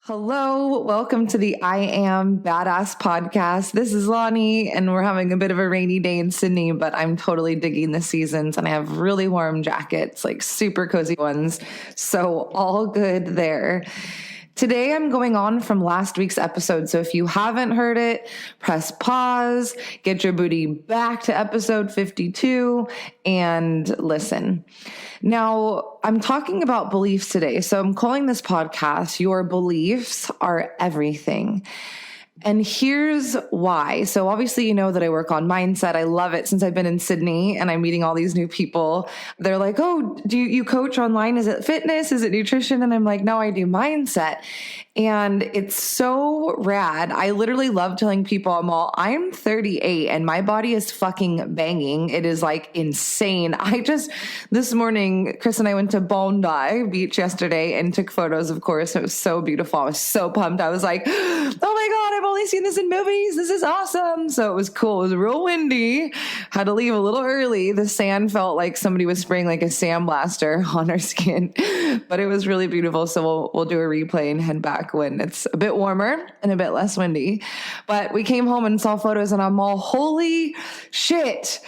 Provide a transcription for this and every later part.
Hello, welcome to the I Am Badass podcast. This is Lani, and we're having a bit of a rainy day in Sydney, but I'm totally digging the seasons, and I have really warm jackets, like super cozy ones. So all good there. Today, I'm going on from last week's episode. So if you haven't heard it, press pause, get your booty back to episode 52 and listen. Now, I'm talking about beliefs today. So I'm calling this podcast, Your Beliefs Are Everything. And here's why. So obviously, you know that I work on mindset. I love it since I've been in Sydney and I'm meeting all these new people. They're like, oh, do you coach online? Is it fitness? Is it nutrition? And I'm like, no, I do mindset. And it's so rad. I literally love telling people I'm 38 and my body is fucking banging. It is like insane. This morning, Chris and I went to Bondi Beach yesterday and took photos, of course. It was so beautiful. I was so pumped. I was like, oh my God, I've only seen this in movies. This is awesome. So it was cool. It was real windy. Had to leave a little early. The sand felt like somebody was spraying like a sandblaster on our skin, but it was really beautiful. So we'll do a replay and head back when it's a bit warmer and a bit less windy. But we came home and saw photos and I'm all, holy shit.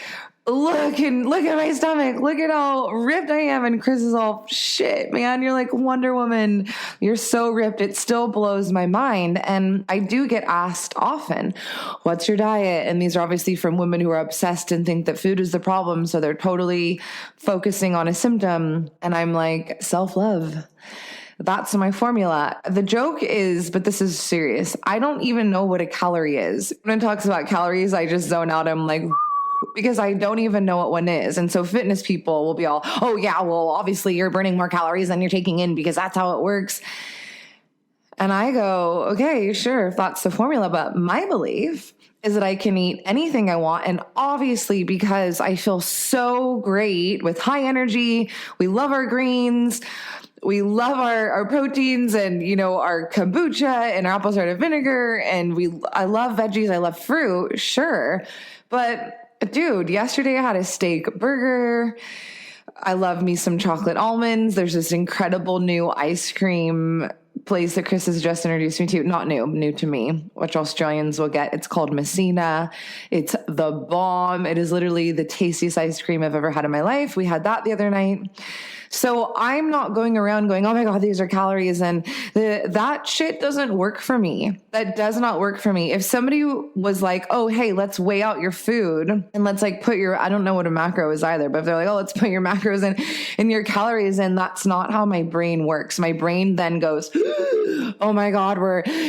Look at my stomach. Look at how ripped I am. And Chris is all, shit, man, you're like Wonder Woman. You're so ripped. It still blows my mind. And I do get asked often, what's your diet? And these are obviously from women who are obsessed and think that food is the problem. So they're totally focusing on a symptom. And I'm like, self-love. That's my formula. The joke is, but this is serious, I don't even know what a calorie is. When it talks about calories, I just zone out. I'm like, because I don't even know what one is. And so fitness people will be all, oh yeah, well, obviously you're burning more calories than you're taking in because that's how it works. And I go, okay, sure, if that's the formula, but my belief is that I can eat anything I want. And obviously because I feel so great with high energy, we love our greens, we love our proteins and, our kombucha and our apple cider vinegar. And I love veggies. I love fruit. Sure. But dude, yesterday I had a steak burger. I love me some chocolate almonds. There's this incredible new ice cream place that Chris has just introduced me to. Not new to me, which Australians will get. It's called Messina. It's the bomb. It is literally the tastiest ice cream I've ever had in my life. We had that the other night. So I'm not going around going, oh my God, these are calories. And that shit doesn't work for me. That does not work for me. If somebody was like, oh, hey, let's weigh out your food and let's put I don't know what a macro is either, but if they're like, oh, let's put your macros in your calories in, that's not how my brain works. My brain then goes, oh my God,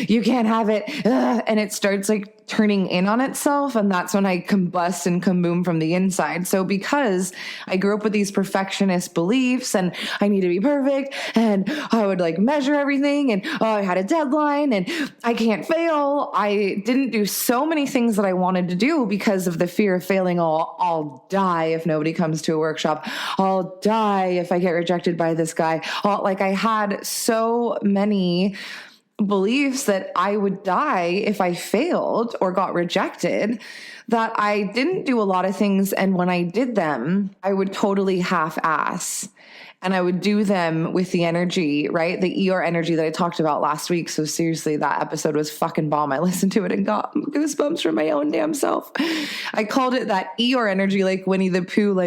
you can't have it. And it starts turning in on itself. And that's when I combust and kaboom from the inside. So because I grew up with these perfectionist beliefs and I need to be perfect and I would measure everything and I had a deadline and I can't fail. I didn't do so many things that I wanted to do because of the fear of failing. I'll die if nobody comes to a workshop. I'll die if I get rejected by this guy. I had so many beliefs that I would die if I failed or got rejected, that I didn't do a lot of things. And when I did them, I would totally half-ass. And I would do them with the energy, right? The ER energy that I talked about last week. So seriously, that episode was fucking bomb. I listened to it and got goosebumps from my own damn self. I called it that ER energy, like Winnie the Pooh,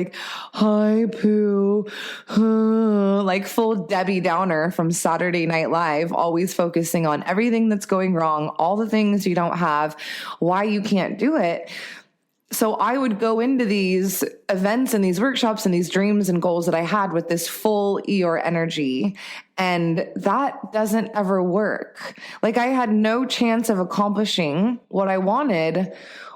hi Pooh, full Debbie Downer from Saturday Night Live, always focusing on everything that's going wrong, all the things you don't have, why you can't do it. So I would go into these events and these workshops and these dreams and goals that I had with this full ER energy. And that doesn't ever work. I had no chance of accomplishing what I wanted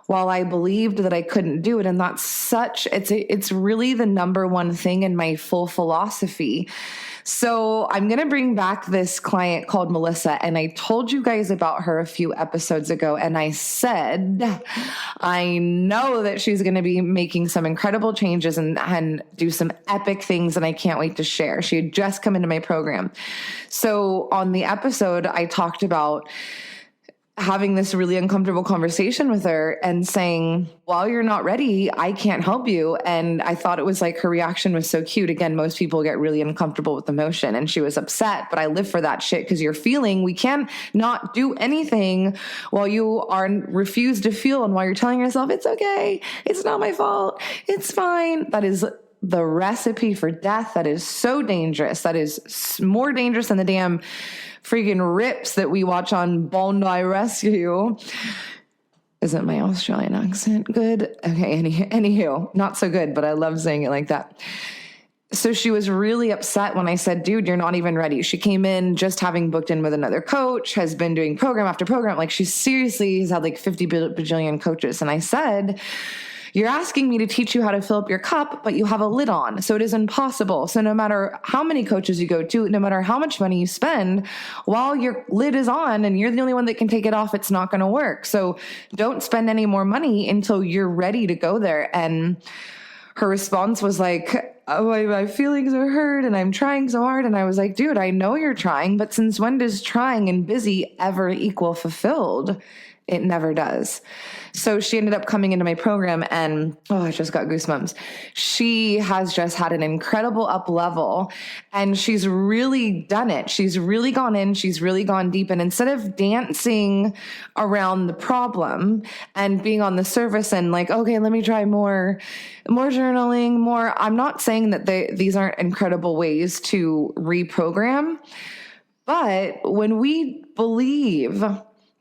while I believed that I couldn't do it. And that's it's really the number one thing in my full philosophy. So I'm going to bring back this client called Melissa. And I told you guys about her a few episodes ago. And I said, I know that she's going to be making some incredible changes and do some epic things. And I can't wait to share. She had just come into my program. So on the episode, I talked about having this really uncomfortable conversation with her and saying, while you're not ready, I can't help you. And I thought it was like, her reaction was so cute. Again, most people get really uncomfortable with emotion, and she was upset, but I live for that shit, because you're feeling, we can not do anything while you are refused to feel, and while you're telling yourself, it's okay, it's not my fault, it's fine. That is the recipe for death. That is so dangerous. That is more dangerous than the damn freaking rips that we watch on Bondi Rescue. Isn't my Australian accent good? Okay, anywho, not so good, but I love saying it like that. So she was really upset when I said, dude, you're not even ready. She came in just having booked in with another coach, has been doing program after program. Like, she seriously has had like 50 bajillion coaches. And I said, you're asking me to teach you how to fill up your cup, but you have a lid on. So it is impossible. So no matter how many coaches you go to, no matter how much money you spend, while your lid is on and you're the only one that can take it off, it's not going to work. So don't spend any more money until you're ready to go there. And her response was like, oh, my feelings are hurt and I'm trying so hard. And I was like, dude, I know you're trying, but since when does trying and busy ever equal fulfilled? It never does. So she ended up coming into my program, and I just got goosebumps. She has just had an incredible up level, and she's really done it. She's really gone in, she's really gone deep. And instead of dancing around the problem and being on the surface and like, okay, let me try more journaling, more. I'm not saying that these aren't incredible ways to reprogram, but when we believe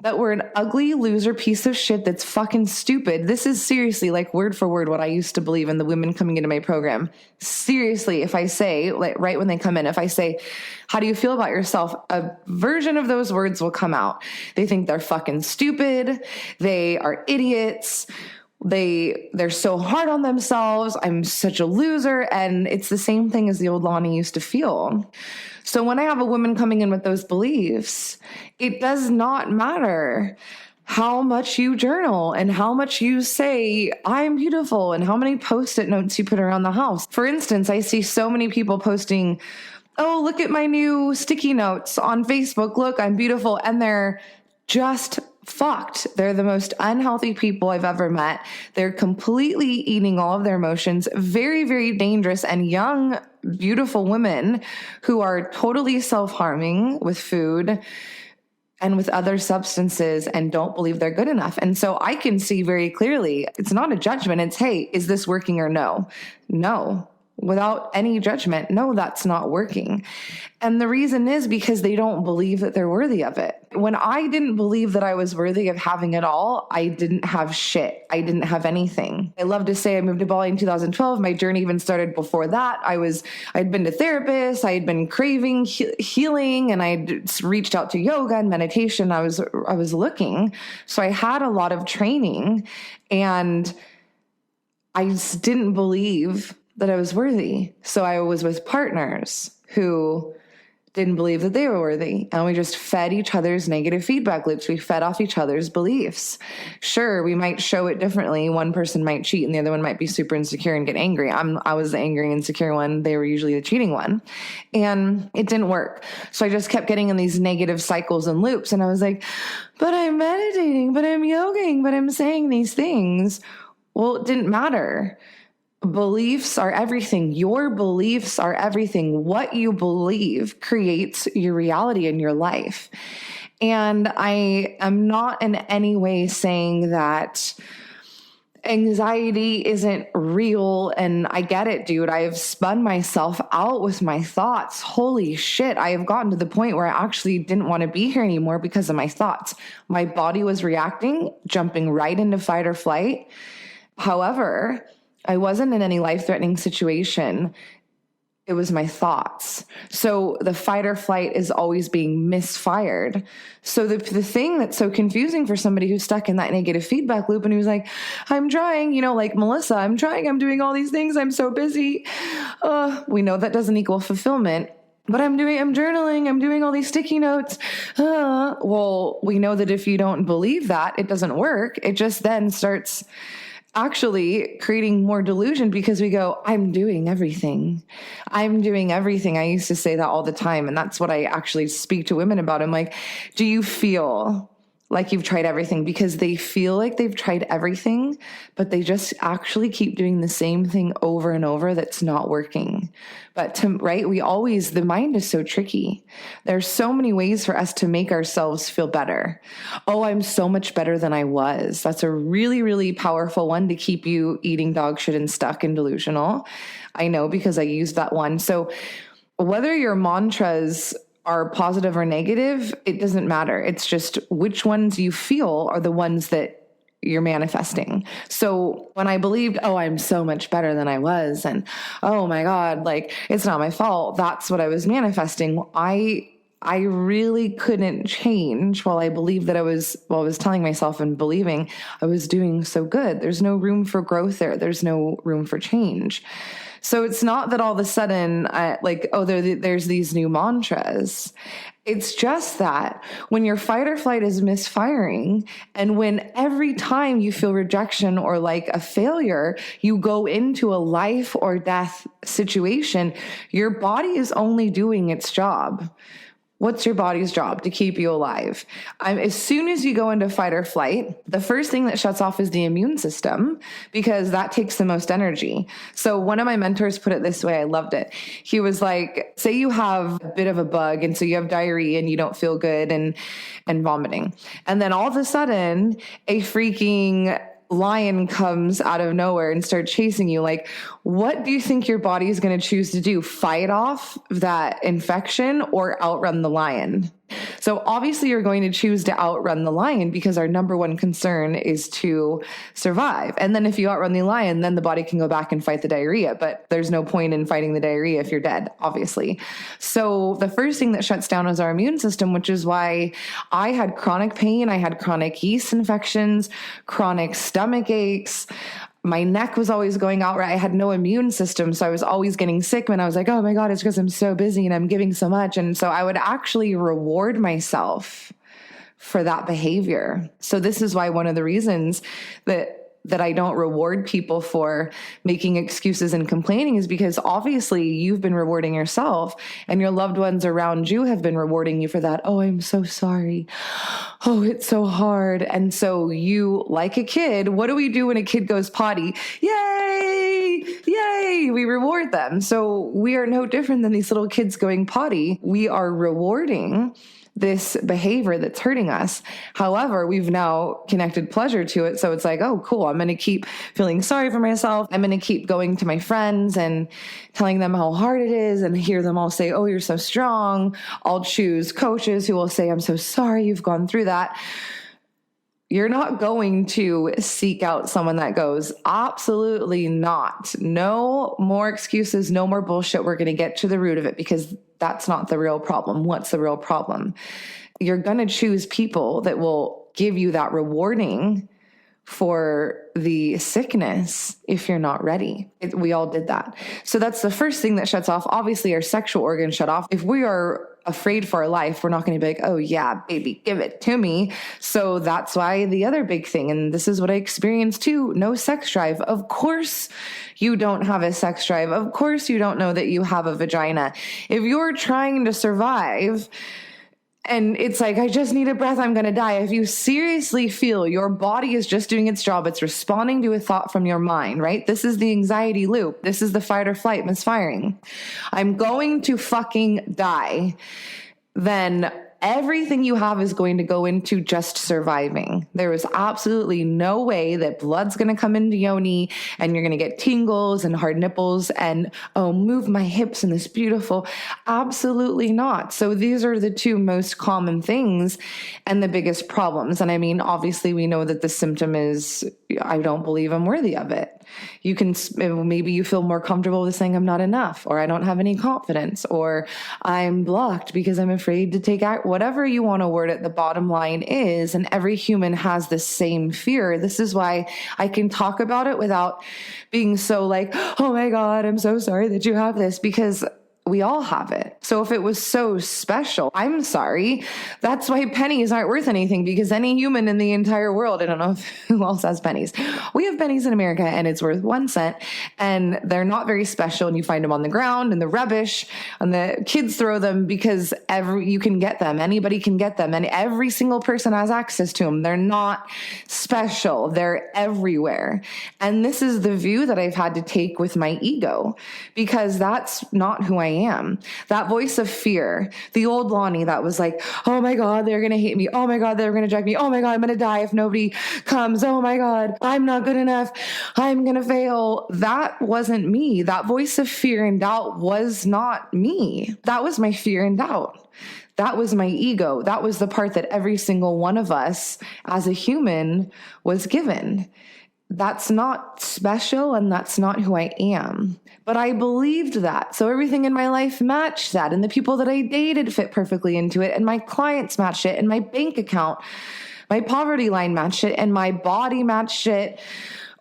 that we're an ugly loser piece of shit that's fucking stupid. This is seriously like word for word what I used to believe in the women coming into my program. Seriously, if I say, like right when they come in, if I say, how do you feel about yourself? A version of those words will come out. They think they're fucking stupid. They are idiots. They're so hard on themselves. I'm such a loser. And it's the same thing as the old Lani used to feel. So when I have a woman coming in with those beliefs, it does not matter how much you journal and how much you say, I'm beautiful, and how many Post-it notes you put around the house. For instance, I see so many people posting, oh, look at my new sticky notes on Facebook. Look, I'm beautiful. And they're just fucked. They're the most unhealthy people I've ever met. They're completely eating all of their emotions. Very, very dangerous. And young, beautiful women who are totally self-harming with food and with other substances and don't believe they're good enough. And so I can see very clearly, it's not a judgment. It's, hey, is this working or no? No. Without any judgment, no, that's not working. And the reason is because they don't believe that they're worthy of it. When I didn't believe that I was worthy of having it all, I didn't have shit. I didn't have anything. I love to say I moved to Bali in 2012. My journey even started before that. I'd been to therapists. I had been craving healing, and I'd reached out to yoga and meditation. I was looking. So I had a lot of training, and I just didn't believe that I was worthy. So I was with partners who didn't believe that they were worthy. And we just fed each other's negative feedback loops. We fed off each other's beliefs. Sure, we might show it differently. One person might cheat and the other one might be super insecure and get angry. I was the angry, insecure one. They were usually the cheating one. And it didn't work. So I just kept getting in these negative cycles and loops. And I was like, but I'm meditating, but I'm yogaing, but I'm saying these things. Well, it didn't matter. Beliefs are everything. Your beliefs are everything. What you believe creates your reality in your life. And I am not in any way saying that anxiety isn't real. And I get it, dude. I have spun myself out with my thoughts. Holy shit. I have gotten to the point where I actually didn't want to be here anymore because of my thoughts. My body was reacting, jumping right into fight or flight. However, I wasn't in any life-threatening situation. It was my thoughts. So the fight or flight is always being misfired. So the thing that's so confusing for somebody who's stuck in that negative feedback loop and who's like, I'm trying, like Melissa, I'm trying, I'm doing all these things, I'm so busy. We know that doesn't equal fulfillment. But I'm journaling, I'm doing all these sticky notes. Well, we know that if you don't believe that, it doesn't work. It just then starts actually creating more delusion because we go, I'm doing everything. I'm doing everything. I used to say that all the time. And that's what I actually speak to women about. I'm like, do you feel like you've tried everything, because they feel like they've tried everything, but they just actually keep doing the same thing over and over that's not working. But the mind is so tricky. There's so many ways for us to make ourselves feel better. Oh, I'm so much better than I was. That's a really, really powerful one to keep you eating dog shit and stuck and delusional. I know, because I used that one. So whether your mantras are positive or negative, it doesn't matter. It's just which ones you feel are the ones that you're manifesting. So when I believed, oh, I'm so much better than I was, and oh my God, like it's not my fault, that's what I was manifesting. I really couldn't change while I believed that I was telling myself and believing I was doing so good. There's no room for growth there. There's no room for change. So it's not that all of a sudden, there's these new mantras. It's just that when your fight or flight is misfiring, and when every time you feel rejection or like a failure, you go into a life or death situation, your body is only doing its job. What's your body's job? To keep you alive. As soon as you go into fight or flight, the first thing that shuts off is the immune system, because that takes the most energy. So one of my mentors put it this way. I loved it. He was like, say you have a bit of a bug, and so you have diarrhea and you don't feel good and vomiting. And then all of a sudden, a freaking lion comes out of nowhere and starts chasing you. Like, what do you think your body is going to choose to do? Fight off that infection or outrun the lion? So obviously you're going to choose to outrun the lion, because our number one concern is to survive. And then if you outrun the lion, then the body can go back and fight the diarrhea. But there's no point in fighting the diarrhea if you're dead, obviously. So the first thing that shuts down is our immune system, which is why I had chronic pain. I had chronic yeast infections, chronic stomach aches. My neck was always going out right. I had no immune system. So I was always getting sick when I was like, oh my God, it's because I'm so busy and I'm giving so much. And so I would actually reward myself for that behavior. So this is why one of the reasons that I don't reward people for making excuses and complaining is because obviously you've been rewarding yourself, and your loved ones around you have been rewarding you for that. Oh, I'm so sorry. Oh, it's so hard. And so you, like a kid, what do we do when a kid goes potty? Yay! Yay! We reward them. So we are no different than these little kids going potty. We are rewarding this behavior that's hurting us. However, we've now connected pleasure to it. So it's like, oh, cool. I'm going to keep feeling sorry for myself. I'm going to keep going to my friends and telling them how hard it is, and hear them all say, oh, you're so strong. I'll choose coaches who will say, I'm so sorry you've gone through that. You're not going to seek out someone that goes, absolutely not. No more excuses, no more bullshit. We're going to get to the root of it, because that's not the real problem. What's the real problem? You're going to choose people that will give you that rewarding for the sickness if you're not ready. We all did that. So that's the first thing that shuts off. Obviously, our sexual organs shut off. If we are afraid for our life, we're not going to be like, oh yeah, baby, give it to me. So that's why the other big thing, and this is what I experienced too, no sex drive. Of course you don't have a sex drive. Of course you don't know that you have a vagina. If you're trying to survive and it's like, I just need a breath, I'm going to die. If you seriously feel your body is just doing its job, it's responding to a thought from your mind, right? This is the anxiety loop. This is the fight or flight misfiring. I'm going to fucking die. Then everything you have is going to go into just surviving. There is absolutely no way that blood's going to come into yoni and you're going to get tingles and hard nipples and, oh, move my hips in this beautiful. Absolutely not. So these are the two most common things and the biggest problems. And I mean, obviously we know that the symptom is, I don't believe I'm worthy of it. You can, maybe you feel more comfortable with saying I'm not enough, or I don't have any confidence, or I'm blocked because I'm afraid to take act. Whatever you want to word it, the bottom line is, and every human has the same fear. This is why I can talk about it without being so like, oh my God, I'm so sorry that you have this, because We all have it. So if it was so special, I'm sorry. That's why pennies aren't worth anything, because any human in the entire world, I don't know who else has pennies. We have pennies in America and it's worth 1 cent and they're not very special. And you find them on the ground and the rubbish and the kids throw them because you can get them. Anybody can get them and every single person has access to them. They're not special. They're everywhere. And this is the view that I've had to take with my ego, because that's not who I am. That voice of fear, the old Lani that was like, oh my God, they're going to hate me. Oh my God, they're going to judge me. Oh my God, I'm going to die if nobody comes. Oh my God, I'm not good enough. I'm going to fail. That wasn't me. That voice of fear and doubt was not me. That was my fear and doubt. That was my ego. That was the part that every single one of us as a human was given. That's not special and that's not who I am. But I believed that. So everything in my life matched that. And the people that I dated fit perfectly into it. And my clients matched it. And my bank account, my poverty line matched it. And my body matched it,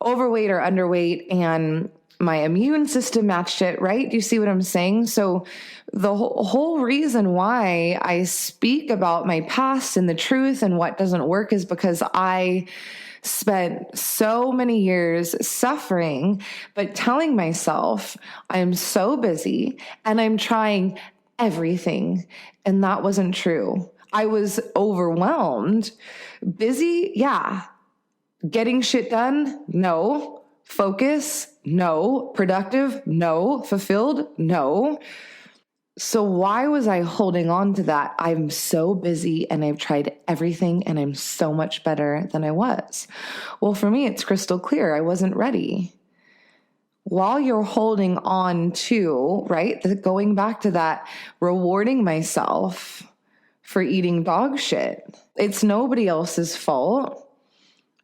overweight or underweight. And my immune system matched it, right? Do you see what I'm saying? So the whole reason why I speak about my past and the truth and what doesn't work is because I spent so many years suffering, but telling myself I'm so busy and I'm trying everything. And that wasn't true. I was overwhelmed. Busy? Yeah. Getting shit done? No. Focus? No. Productive? No. Fulfilled? No. So why was I holding on to that? I'm so busy and I've tried everything and I'm so much better than I was. Well, for me, it's crystal clear. I wasn't ready. While you're holding on to, right, going back to that, rewarding myself for eating dog shit, it's nobody else's fault.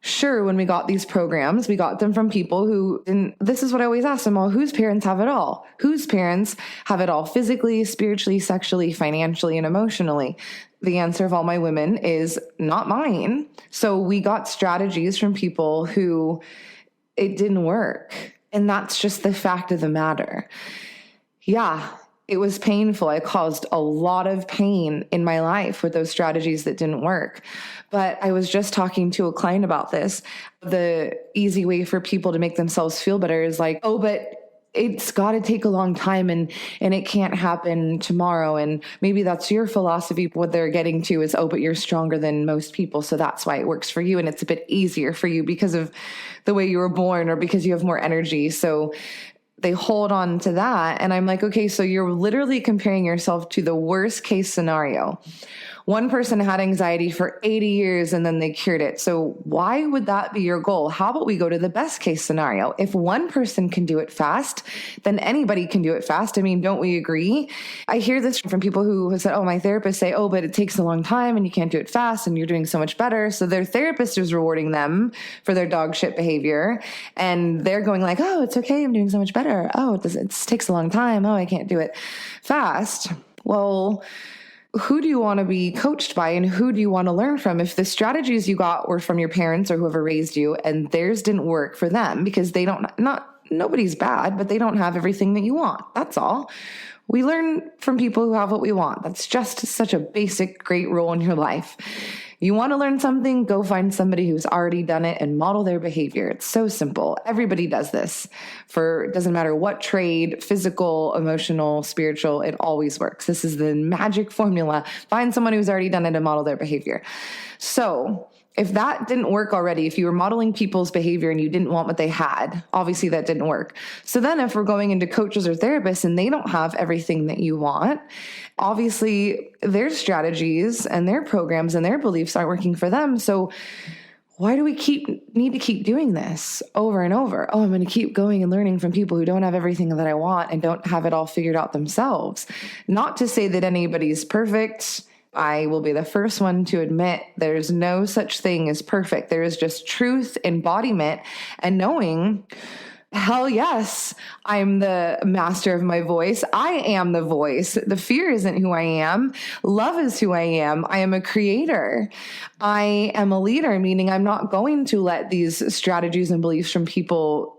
Sure, when we got these programs, we got them from people who didn't. This is what I always ask them all: whose parents have it all? Whose parents have it all physically, spiritually, sexually, financially, and emotionally? The answer of all my women is not mine. So we got strategies from people who it didn't work. And that's just the fact of the matter. Yeah. It was painful. I caused a lot of pain in my life with those strategies that didn't work. But I was just talking to a client about this. The easy way for people to make themselves feel better is like, oh, but it's got to take a long time and it can't happen tomorrow. And maybe that's your philosophy. What they're getting to is, oh, but you're stronger than most people. So that's why it works for you. And it's a bit easier for you because of the way you were born or because you have more energy. So they hold on to that. And I'm like, okay, so you're literally comparing yourself to the worst case scenario. One person had anxiety for 80 years and then they cured it. So why would that be your goal? How about we go to the best case scenario? If one person can do it fast, then anybody can do it fast. I mean, don't we agree? I hear this from people who have said, oh, my therapist say, oh, but it takes a long time and you can't do it fast and you're doing so much better. So their therapist is rewarding them for their dog shit behavior. And they're going like, oh, it's okay. I'm doing so much better. Oh, it takes a long time. Oh, I can't do it fast. Well, who do you want to be coached by and who do you want to learn from? If the strategies you got were from your parents or whoever raised you and theirs didn't work for them because nobody's bad, but they don't have everything that you want. That's all. We learn from people who have what we want. That's just such a basic, great rule in your life. You want to learn something, go find somebody who's already done it and model their behavior. It's so simple. Everybody does this. It doesn't matter what trade, physical, emotional, spiritual, it always works. This is the magic formula. Find someone who's already done it and model their behavior. So if that didn't work already, if you were modeling people's behavior and you didn't want what they had, obviously that didn't work. So then if we're going into coaches or therapists and they don't have everything that you want, obviously their strategies and their programs and their beliefs aren't working for them. So why do we need to keep doing this over and over? Oh, I'm going to keep going and learning from people who don't have everything that I want and don't have it all figured out themselves. Not to say that anybody's perfect. I will be the first one to admit there's no such thing as perfect. There is just truth, embodiment, and knowing, hell yes, I'm the master of my voice. I am the voice. The fear isn't who I am. Love is who I am. I am a creator. I am a leader, meaning I'm not going to let these strategies and beliefs from people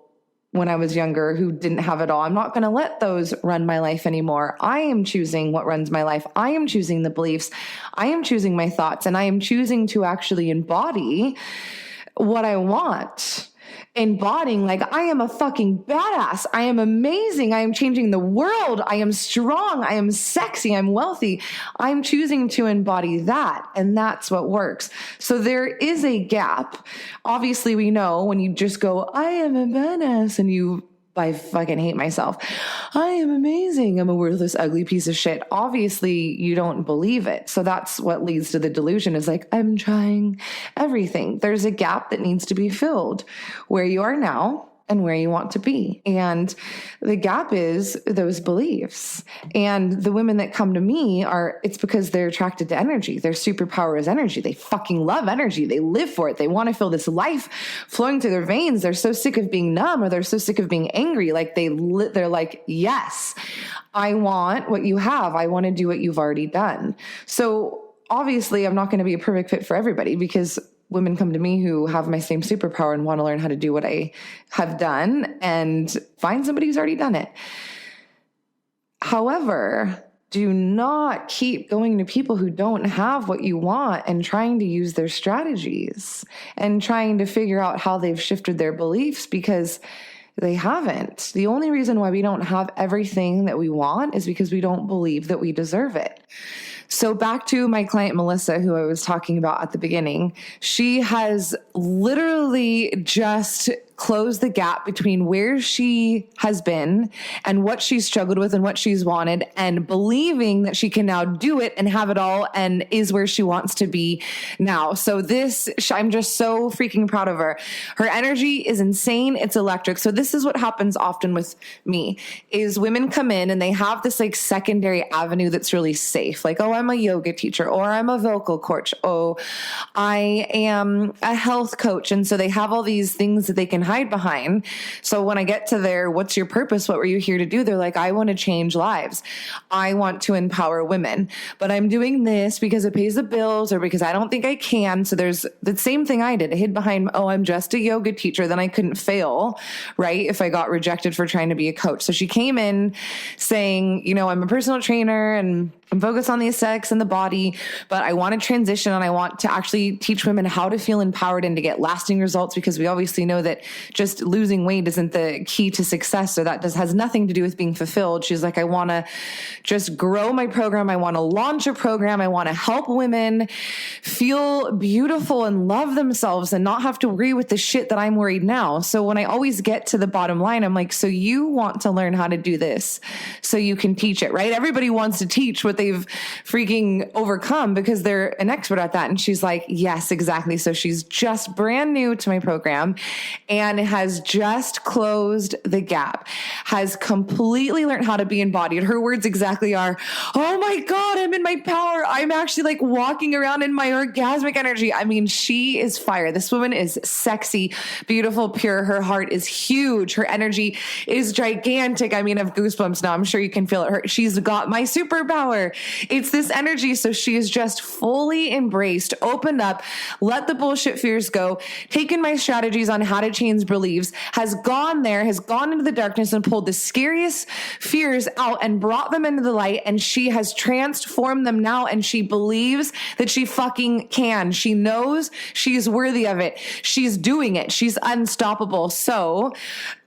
when I was younger who didn't have it all. I'm not going to let those run my life anymore. I am choosing what runs my life. I am choosing the beliefs. I am choosing my thoughts, and I am choosing to actually embody what I want. Embodying, like, I am a fucking badass. I am amazing. I am changing the world. I am strong. I am sexy. I'm wealthy. I'm choosing to embody that. And that's what works. So there is a gap. Obviously, we know when you just go, I am a badass, and I fucking hate myself. I am amazing. I'm a worthless, ugly piece of shit. Obviously, you don't believe it. So that's what leads to the delusion, is like, I'm trying everything. There's a gap that needs to be filled where you are now and where you want to be. And the gap is those beliefs. And the women that come to me it's because they're attracted to energy. Their superpower is energy. They fucking love energy. They live for it. They want to feel this life flowing through their veins. They're so sick of being numb, or they're so sick of being angry. Like they're like, yes, I want what you have. I want to do what you've already done. So obviously I'm not going to be a perfect fit for everybody, because women come to me who have my same superpower and want to learn how to do what I have done and find somebody who's already done it. However, do not keep going to people who don't have what you want and trying to use their strategies and trying to figure out how they've shifted their beliefs, because they haven't. The only reason why we don't have everything that we want is because we don't believe that we deserve it. So back to my client, Melissa, who I was talking about at the beginning, she has literally just closed the gap between where she has been and what she's struggled with and what she's wanted, and believing that she can now do it and have it all and is where she wants to be now. So I'm just so freaking proud of her. Her energy is insane. It's electric. So this is what happens often with me, is women come in and they have this like secondary avenue that's really safe. Like, oh, I'm a yoga teacher, or I'm a vocal coach. Oh, I am a health coach. And so they have all these things that they can hide behind. So when I get to their, what's your purpose? What were you here to do? They're like, I want to change lives. I want to empower women, but I'm doing this because it pays the bills or because I don't think I can. So there's the same thing I did. I hid behind, oh, I'm just a yoga teacher. Then I couldn't fail, right? If I got rejected for trying to be a coach. So she came in saying, I'm a personal trainer and I'm focused on the aesthetics and the body, but I want to transition and I want to actually teach women how to feel empowered and to get lasting results, because we obviously know that just losing weight isn't the key to success. So that has nothing to do with being fulfilled. She's like, I want to just grow my program. I want to launch a program. I want to help women feel beautiful and love themselves and not have to worry with the shit that I'm worried now. So when I always get to the bottom line, I'm like, so you want to learn how to do this so you can teach it, right? Everybody wants to teach what they've freaking overcome because they're an expert at that. And she's like, yes, exactly. So she's just brand new to my program and has just closed the gap, has completely learned how to be embodied. Her words exactly are, oh my God, I'm in my power. I'm actually like walking around in my orgasmic energy. I mean, she is fire. This woman is sexy, beautiful, pure. Her heart is huge. Her energy is gigantic. I mean, I have goosebumps now. I'm sure you can feel it. She's got my superpower. It's this energy. So she is just fully embraced, opened up, let the bullshit fears go, taken my strategies on how to change beliefs, has gone into the darkness and pulled the scariest fears out and brought them into the light. And she has transformed them now. And she believes that she fucking can. She knows she's worthy of it. She's doing it. She's unstoppable. So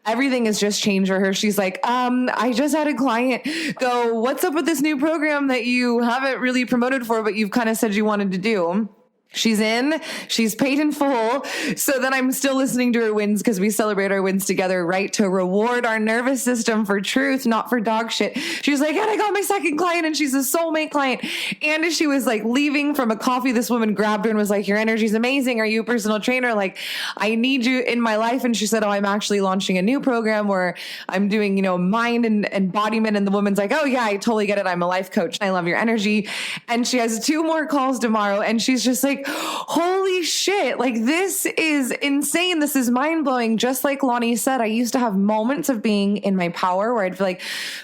everything has just changed for her. She's like, I just had a client go, what's up with this new program that you haven't really promoted for, but you've kind of said you wanted to do? She's paid in full. So then I'm still listening to her wins because we celebrate our wins together, right? To reward our nervous system for truth, not for dog shit. She's like, and I got my second client and she's a soulmate client. And as she was like leaving from a coffee, this woman grabbed her and was like, your energy's amazing. Are you a personal trainer? Like, I need you in my life. And she said, oh, I'm actually launching a new program where I'm doing, mind and embodiment. And the woman's like, oh yeah, I totally get it. I'm a life coach. I love your energy. And she has 2 more calls tomorrow. And she's just like, like, holy shit, like this is insane. This is mind blowing. Just like Lani said, I used to have moments of being in my power where I'd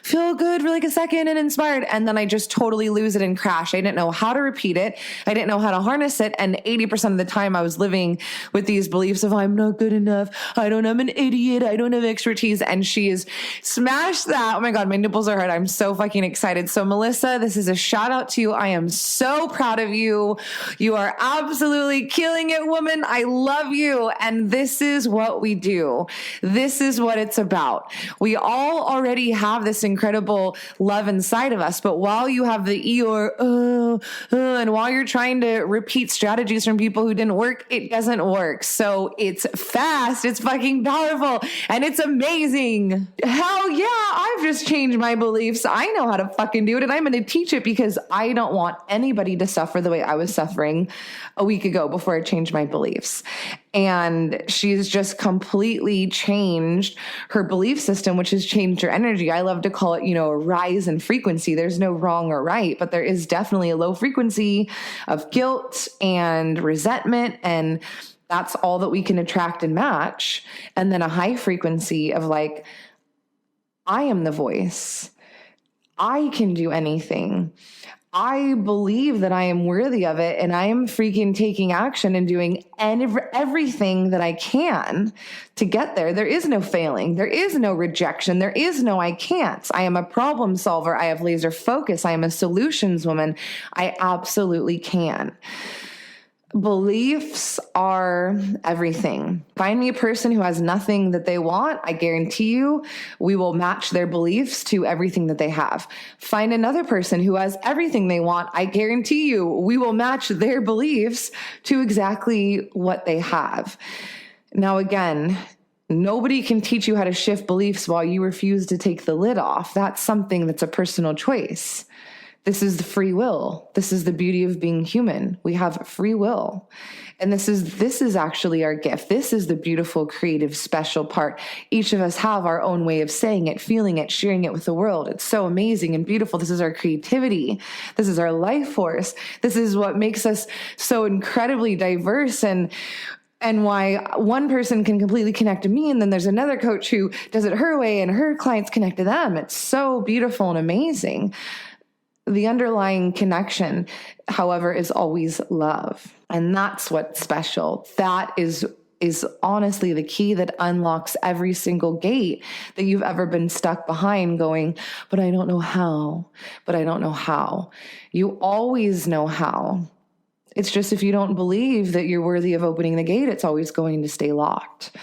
feel good for like a second and inspired. And then I just totally lose it and crash. I didn't know how to repeat it. I didn't know how to harness it. And 80% of the time I was living with these beliefs of I'm not good enough. I'm an idiot. I don't have expertise. And she is smashed that. Oh my God, my nipples are hard. I'm so fucking excited. So Melissa, this is a shout out to you. I am so proud of you. You are absolutely killing it, woman. I love you. And this is what we do. This is what it's about. We all already have this incredible love inside of us. But while you have the Eeyore, and while you're trying to repeat strategies from people who didn't work, it doesn't work. So it's fast, it's fucking powerful, and it's amazing. Hell yeah, I've just changed my beliefs. I know how to fucking do it, and I'm going to teach it because I don't want anybody to suffer the way I was suffering a week ago before I changed my beliefs. And she's just completely changed her belief system, which has changed her energy. I love to call it, a rise in frequency. There's no wrong or right, but there is definitely a low frequency of guilt and resentment, and that's all that we can attract and match. And then a high frequency of like, I am the voice. I can do anything. I believe that I am worthy of it, and I am freaking taking action and doing everything that I can to get there. There is no failing. There is no rejection. There is no I can't. I am a problem solver. I have laser focus. I am a solutions woman. I absolutely can. Beliefs are everything. Find me a person who has nothing that they want. I guarantee you we will match their beliefs to everything that they have. Find another person who has everything they want. I guarantee you we will match their beliefs to exactly what they have. Now, again, nobody can teach you how to shift beliefs while you refuse to take the lid off. That's something that's a personal choice. This is the free will. This is the beauty of being human. We have free will. And this is actually our gift. This is the beautiful, creative, special part. Each of us have our own way of saying it, feeling it, sharing it with the world. It's so amazing and beautiful. This is our creativity. This is our life force. This is what makes us so incredibly diverse, and why one person can completely connect to me, and then there's another coach who does it her way and her clients connect to them. It's so beautiful and amazing. The underlying connection, however, is always love. And that's what's special. That is honestly the key that unlocks every single gate that you've ever been stuck behind going, but I don't know how, but I don't know how. You always know how. It's just if you don't believe that you're worthy of opening the gate, it's always going to stay locked.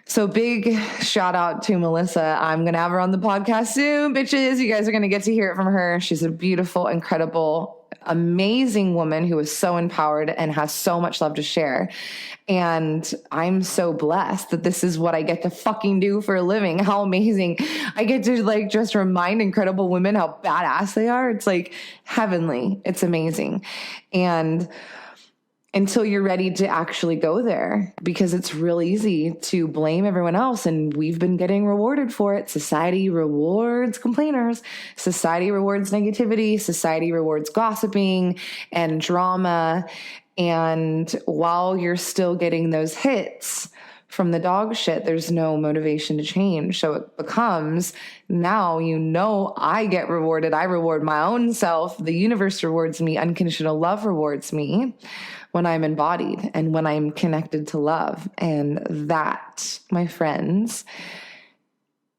So big shout out to Melissa. I'm going to have her on the podcast soon, bitches. You guys are going to get to hear it from her. She's a beautiful, incredible, amazing woman who is so empowered and has so much love to share. And I'm so blessed that this is what I get to fucking do for a living. How amazing. I get to just remind incredible women how badass they are. It's heavenly. It's amazing. And until you're ready to actually go there, because it's real easy to blame everyone else, and we've been getting rewarded for it. Society rewards complainers. Society rewards negativity. Society rewards gossiping and drama. And while you're still getting those hits from the dog shit, there's no motivation to change. So it becomes, now I get rewarded. I reward my own self. The universe rewards me. Unconditional love rewards me when I'm embodied and when I'm connected to love. And that, my friends,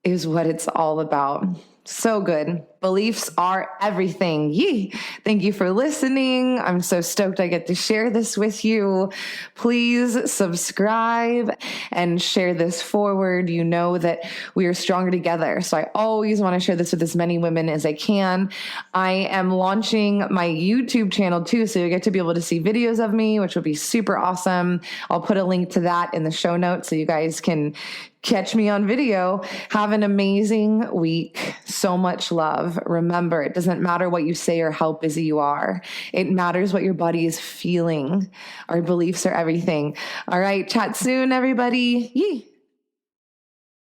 is what it's all about. So good. Beliefs are everything. Yee. Thank you for listening. I'm so stoked I get to share this with you. Please subscribe and share this forward. You know that we are stronger together. So I always want to share this with as many women as I can. I am launching my YouTube channel too, so you get to be able to see videos of me, which will be super awesome. I'll put a link to that in the show notes so you guys can catch me on video. Have an amazing week. So much love. Remember, it doesn't matter what you say or how busy you are. It matters what your body is feeling. Our beliefs are everything. All right. Chat soon, everybody. Yee.